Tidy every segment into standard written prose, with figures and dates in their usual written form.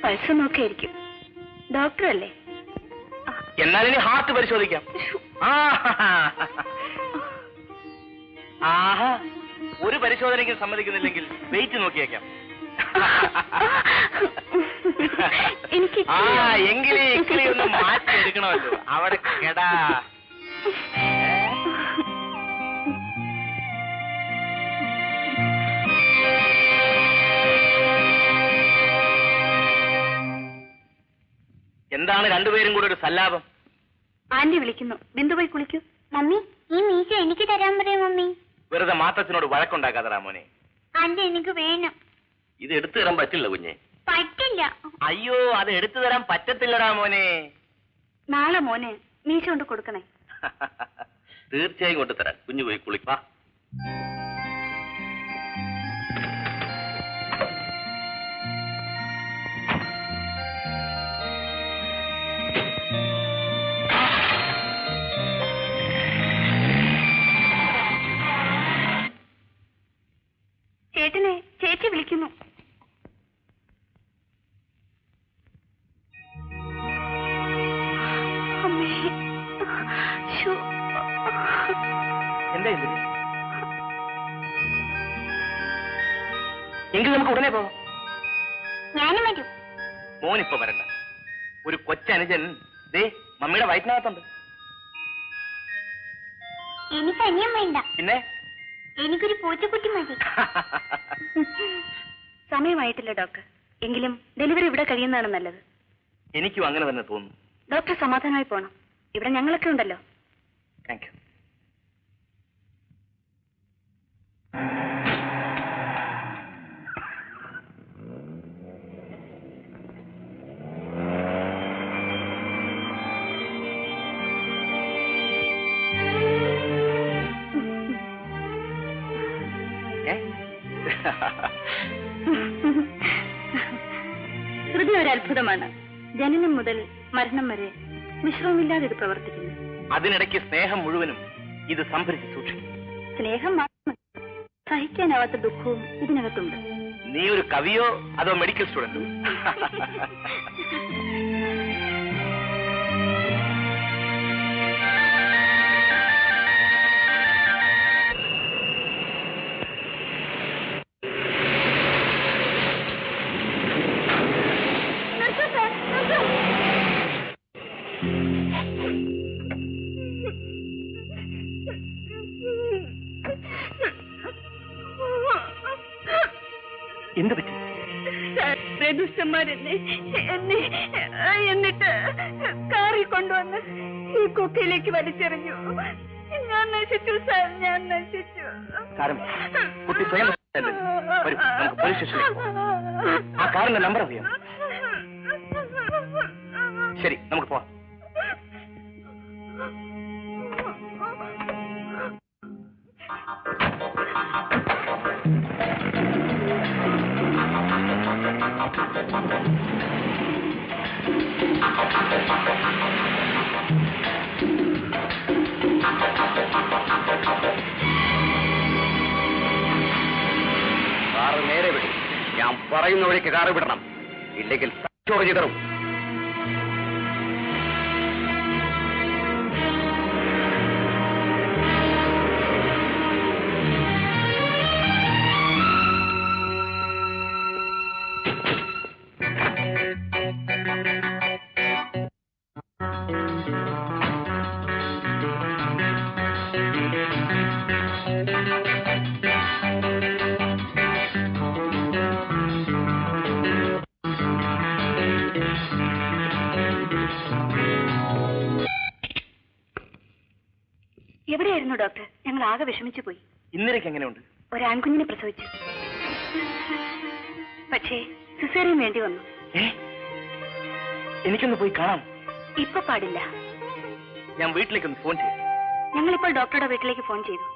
Pulse നോക്കിയായിരിക്കും. Doctor അല്ലേ? എന്നാൽ ഇനി ഹാർട്ട് പരിശോധിക്കാം. ആഹാ, ഒരു പരിശോധനയ്ക്കും സമ്മതിക്കുന്നില്ലെങ്കിൽ വെയിറ്റ് നോക്കിയേക്കാം. എങ്കിലേ ഇക്കിളി ഒന്ന് മാറ്റി എടുക്കണമല്ലോ. അവിടെ കേടാ. എന്താണ് രണ്ടുപേരും കൂടെ ഒരു സല്ലാപം? ആന്റി വിളിക്കുന്നു. ബിന്ദു പോയി കുളിക്കൂ. മമ്മി, ഈ മീശ എനിക്ക് തരാൻ പറയും മമ്മി. വെറുതെ മാത്തച്ഛനോട് വഴക്കുണ്ടാക്കാതടാ മോനെ. ആന്റി എനിക്ക് വേണം. ഇത് എടുത്തു തരാൻ പറ്റില്ല കുഞ്ഞെ. പറ്റില്ല. അയ്യോ, അത് എടുത്തു തരാൻ പറ്റത്തില്ലടാ മോനെ. നാളെ മോനെ മീശ കൊണ്ട് കൊടുക്കണേ. തീർച്ചയായും കൊണ്ടുതരാം. കുഞ്ഞു പോയി കുളിപ്പാ. ചേട്ടനെ ചേച്ചി വിളിക്കുന്നു. എന്താ എങ്കിൽ നമുക്ക് ഉടനെ പോവാം. ഞാനും വരും. മോനിപ്പോ വരണ്ട. ഒരു കൊച്ചനുജൻ ദേ മമ്മിയുടെ വയറ്റിനകത്തുണ്ട്. എനിക്ക് അനിയം വേണ്ട. പിന്നെ എനിക്കൊരു പൂച്ചക്കുട്ടി മതി. സമയമായിട്ടില്ല ഡോക്ടർ. എങ്കിലും ഡെലിവറി ഇവിടെ കഴിയുന്നതാണ് നല്ലത്. എനിക്കും അങ്ങനെ തന്നെ തോന്നുന്നു. ഡോക്ടർ സമാധാനമായി പോണം. ഇവിടെ ഞങ്ങളൊക്കെ ഉണ്ടല്ലോ. Thank you. ഹൃദയം ഒരു അത്ഭുതമാണ്. ജനനം മുതൽ മരണം വരെ വിശ്രമമില്ലാതെ ഇത് പ്രവർത്തിക്കുന്നു. അതിനിടയ്ക്ക് സ്നേഹം മുഴുവനും ഇത് സംഭരിച്ച് സൂക്ഷിക്കും. സ്നേഹം മാത്രമല്ല, സഹിക്കാനാവാത്ത ദുഃഖവും ഇതിനകത്തുണ്ട്. നീ ഒരു കവിയോ അതോ മെഡിക്കൽ സ്റ്റുഡന്റോ? എന്ത് പറ്റി? ദുഷ്ടന്മാരെന്നെ എന്നിട്ട് കാറിൽ കൊണ്ടുവന്ന് ഈ കുക്കയിലേക്ക് വലിച്ചെറിഞ്ഞു. ഞാൻ നശിച്ചു സാർ, ഞാൻ നശിച്ചു. കുട്ടി സ്വയം വരൂ, നമുക്ക് പോലീസ് സ്റ്റേഷനിലേക്ക് പോകാം. ആ കാറിന്റെ നമ്പർ അറിയാം? ശരി, നമുക്ക് പോവാം. കാറ് നേരെ വിടും. ഞാൻ പറയുന്ന വഴിക്ക് കാറ് വിടണം, ഇല്ലെങ്കിൽ ചോറ് ചിതറും. എവിടെയായിരുന്നു ഡോക്ടർ? ഞങ്ങൾ ആകെ വിഷമിച്ചു പോയി. ഇന്നലേക്ക് എങ്ങനെയുണ്ട്? ഒരു ആൺകുഞ്ഞിനെ പ്രസവിച്ചു. പക്ഷേ സിസേറിയൻ വേണ്ടി വന്നു. എനിക്കൊന്ന് പോയി കാണാം. ഇപ്പൊ പാടില്ല. ഞാൻ വീട്ടിലേക്കൊന്ന് ഫോൺ ചെയ്തു. ഞങ്ങളിപ്പോൾ ഡോക്ടറുടെ വീട്ടിലേക്ക് ഫോൺ ചെയ്തു.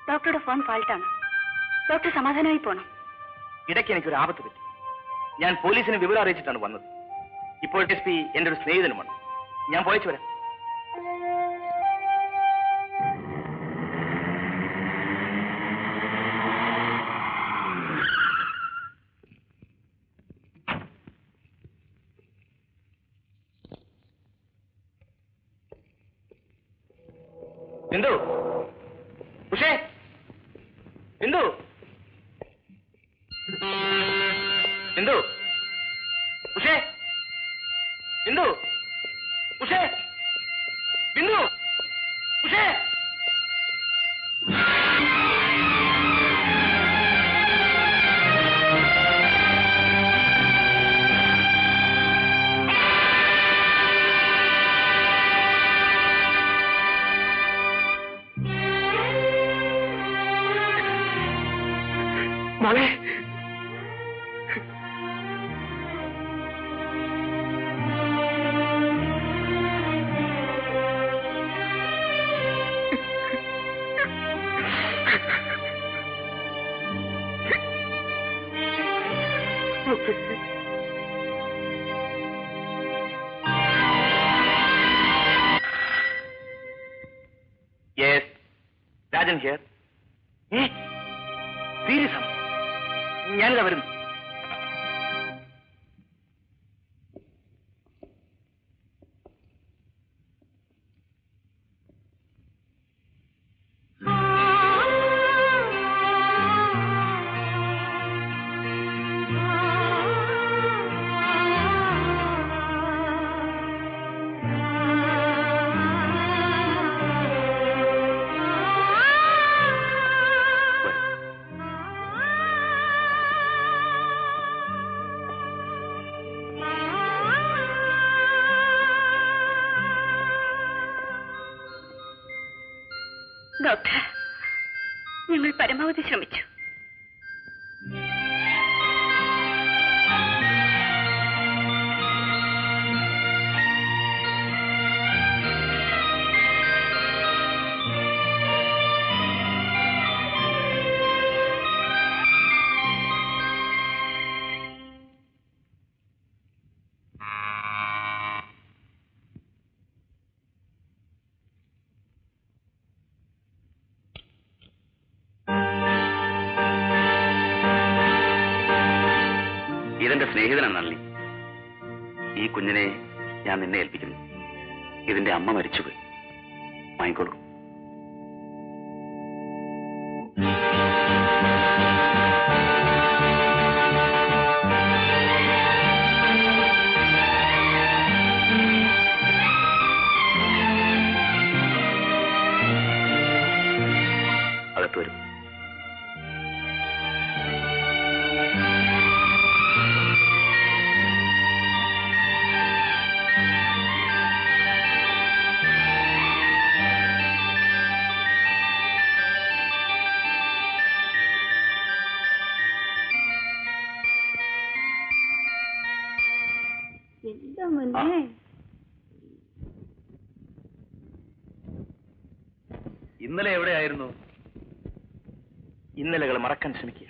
ഡോക്ടറുടെ ഫോൺ ഫാൾട്ടാണ്. ഡോക്ടർ സമാധാനമായി പോണം. ഇടയ്ക്ക് എനിക്കൊരു ആപത്ത് പറ്റി. ഞാൻ പോലീസിനെ വിവരം അറിയിച്ചിട്ടാണ് വന്നത്. ഇപ്പോഴത്തെ SP എന്റെ ഒരു സ്നേഹിതനുമാണ്. ഞാൻ പോയച്ചു വരാം. ബിന്ദു, ഉഷേ, ബിന്ദു, ബിന്ദു, ഉഷേ, ബിന്ദു, ഉഷേ, ബിന്ദു, ഉഷേ. മോളെ, യെസ്, രാജൻ ഹിയർ. സീരിയസ് ആണ്, ഞാനിതാ വരുന്നു. ഡോക്ടർ, ഞങ്ങൾ പരമാവധി ശ്രമിച്ചു. ഇതെന്റെ സ്നേഹിതനാണ് നളിനി. ഈ കുഞ്ഞിനെ ഞാൻ നിന്നെ ഏൽപ്പിക്കുന്നു. ഇതിന്റെ അമ്മ മരിച്ചുപോയി. വാങ്ങിക്കോളൂ. അകത്ത് വരും. ഇന്നലെ എവിടെയായിരുന്നു? ഇന്നലകൾ മറക്കാൻ ശ്രമിക്കുക.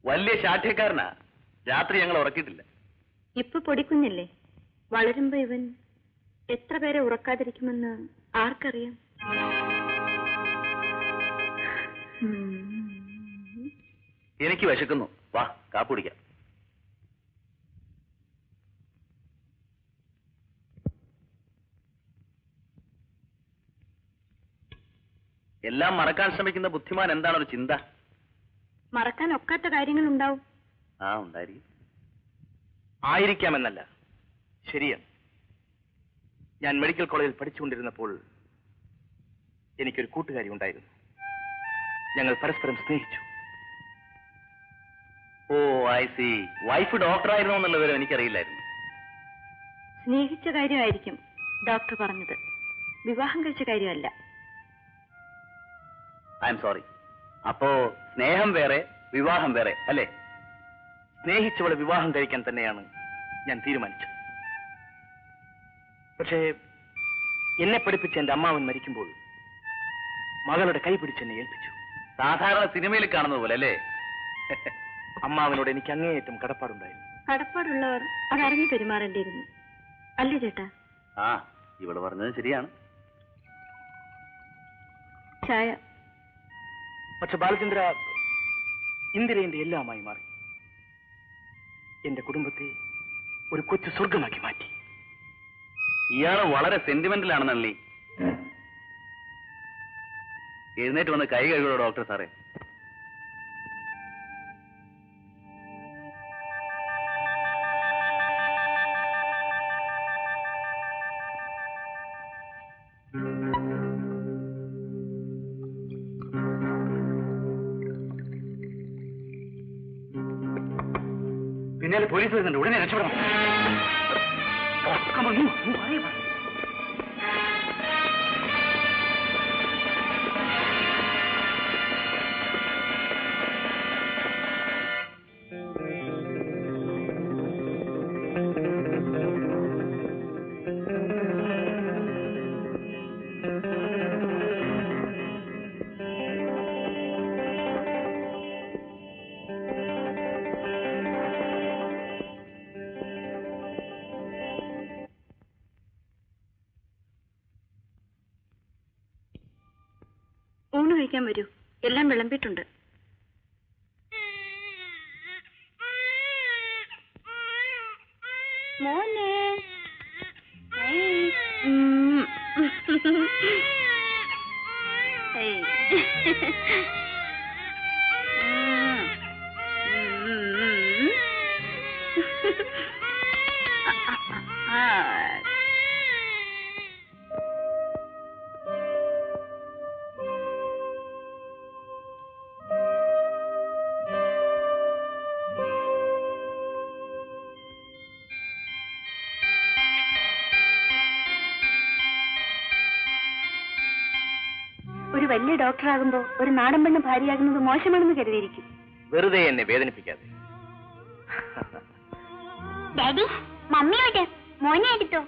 വലിയ ശാഠ്യക്കാരനാ. രാത്രി ഞങ്ങൾ ഉറക്കിയിട്ടില്ല. ഇപ്പൊ പൊടിക്കുഞ്ഞല്ലേ, വളരുമ്പോ ഇവൻ എത്ര പേരെ ഉറക്കാതിരിക്കുമെന്ന് ആർക്കറിയാം? എനിക്ക് വിശക്കുന്നു. വാ, കാപ്പി കുടിക്കാം. എല്ലാം മറക്കാൻ ശ്രമിക്കുന്ന ബുദ്ധിമാൻ എന്താണ് ഒരു ചിന്ത? മറക്കാൻ ഒക്കാത്ത കാര്യങ്ങൾ ഉണ്ടാവും. ആ, ഉണ്ടായിരിക്കും. ആയിരിക്കാമെന്നല്ല, ശരിയാണ്. ഞാൻ മെഡിക്കൽ കോളേജിൽ പഠിച്ചുകൊണ്ടിരുന്നപ്പോൾ എനിക്കൊരു കൂട്ടുകാരി ഉണ്ടായിരുന്നു. ഞങ്ങൾ പരസ്പരം സ്നേഹിച്ചു. ഓ, ഐ സി. വൈഫ് ഡോക്ടറായിരുന്നു എന്നുള്ള വിവരം എനിക്കറിയില്ലായിരുന്നു. സ്നേഹിച്ച കാര്യമായിരിക്കും ഡോക്ടർ പറഞ്ഞത്, വിവാഹം കഴിച്ച കാര്യമല്ല. I am sorry. അപ്പോ സ്നേഹം വേറെ, വിവാഹം വേറെ അല്ലേ? സ്നേഹിച്ചവളെ വിവാഹം കഴിക്കാൻ തന്നെയാണ് ഞാൻ തീരുമാനിച്ചത്. പക്ഷേ എന്നെ പഠിപ്പിച്ച എന്റെ അമ്മാവൻ മരിക്കുമ്പോൾ മകളുടെ കൈ പിടിച്ചെന്നെ ഏൽപ്പിച്ചു. സാധാരണ സിനിമയിൽ കാണുന്നത് പോലെ അല്ലേ? അമ്മാവനോട് എനിക്ക് അങ്ങേയറ്റം കടപ്പാടുണ്ടായിരുന്നു. കടപ്പാടുള്ളവർ അതറിഞ്ഞു പെരുമാറേണ്ടിയിരുന്നു, അല്ലേ ചേട്ടാ? ആ, ഇവള് പറഞ്ഞത് ശരിയാണ്. ചായ. പക്ഷെ ബാലചന്ദ്ര, ഇന്ദിര എന്റെ എല്ലാമായി മാറി. എന്റെ കുടുംബത്തെ ഒരു കൊച്ചു സ്വർഗമാക്കി മാറ്റി. ഇയാള് വളരെ സെന്റിമെന്റലാണെന്നല്ലേ. എഴുന്നേറ്റ് വന്ന് കൈ കഴുകുള്ളൂ ഡോക്ടർ സാറേ. പിന്നാലെ പോലീസ് വരുന്നുണ്ട്, ഉടനെ രക്ഷപ്പെടണം. ഊണ് കഴിക്കാൻ വരൂ, എല്ലാം വിളമ്പിട്ടുണ്ട്. മോനെ ഒരു വലിയ ഡോക്ടറാകുമ്പോ ഒരു നാടൻ പെണ്ണ് ഭാര്യയാകുന്നത് മോശമാണെന്ന് കരുതിയിരിക്കും. വെറുതെ എന്നെ വേദനിപ്പിക്കാതെ. ഡാഡി, മമ്മിയോട് മോനെ എടുത്തോ.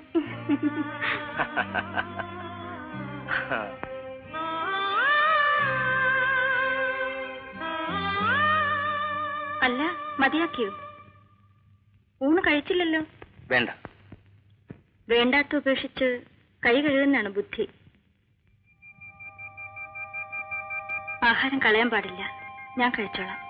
അല്ല, മതിയാക്കിയോ? ഊണ് കഴിച്ചില്ലല്ലോ. വേണ്ട. വേണ്ടാത്ത ഉപേക്ഷിച്ച് കൈ കഴുകുന്നതാണ് ബുദ്ധി. ആഹാരം കളയാൻ പാടില്ല, ഞാൻ കഴിച്ചോളാം.